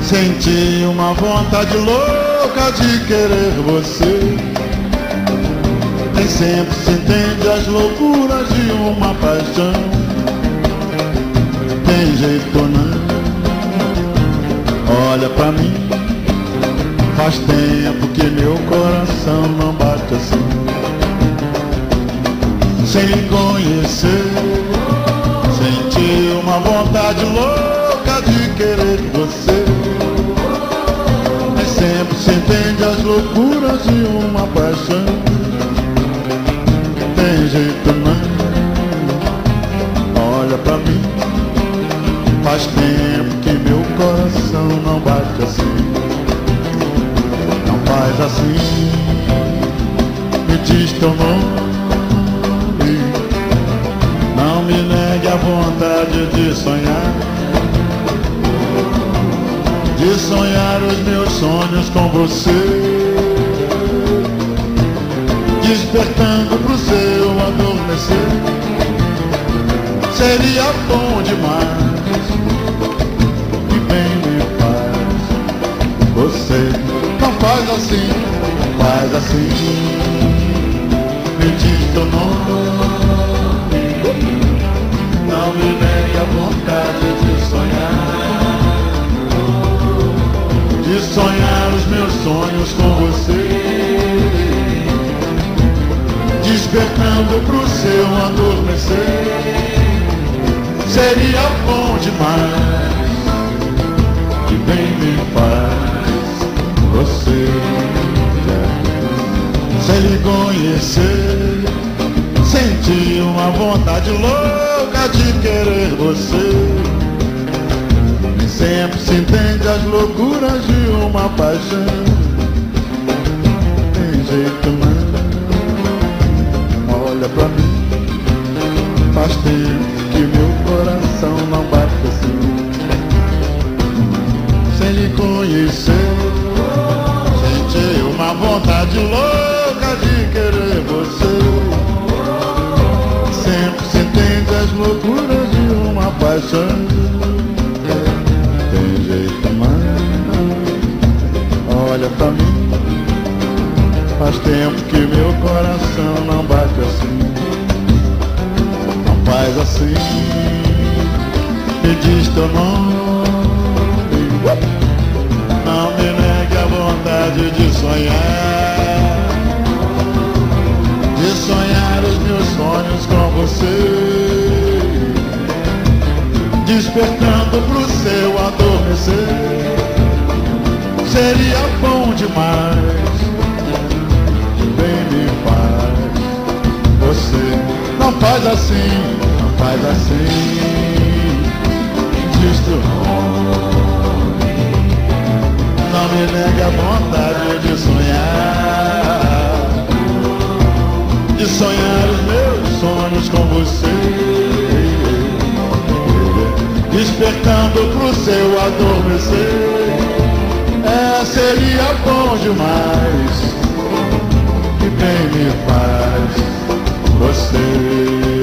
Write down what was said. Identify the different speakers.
Speaker 1: Senti uma vontade louca de querer você. Nem sempre se entende as loucuras de uma paixão. Tem jeito não. Olha pra mim, faz tempo que meu coração não bate assim. Sem lhe conhecer, senti uma vontade louca de querer você. Nem sempre se entende as loucuras de uma paixão. Tem jeito não. Olha pra mim, faz tempo que meu coração não bate assim. Não faz assim. Me diz teu nome. Não me negue a vontade de sonhar. De sonhar os meus sonhos com você. Despertando pro seu adormecer. Seria bom demais. Que bem me faz você. Não faz assim, faz assim. Me diz teu nome. Não me negue a vontade de sonhar. De sonhar os meus sonhos com você. Despertando pro seu adormecer. Seria bom demais. Que bem me faz você. Sem lhe conhecer, senti uma vontade louca de querer você. Nem sempre se entende as loucuras de uma paixão. Tem jeito não. Olha pra mim, faz tempo que meu coração não bate assim. Sem lhe conhecer, senti uma vontade louca de querer você. Sempre se entende as loucuras de uma paixão. Tem jeito não. Olha pra mim, faz tempo que meu coração não bate assim. Não faz assim. Me diz teu nome. Não me negue a vontade de sonhar. De sonhar os meus sonhos com você. Despertando pro seu adormecer. Seria bom demais. Que bem me faz você. Não faz assim, não faz assim. Diz teu nome. Não me negue a vontade de sonhar. De sonhar os meus sonhos com você. Despertando pro seu adormecer. Seria bom demais. Que bem me faz você.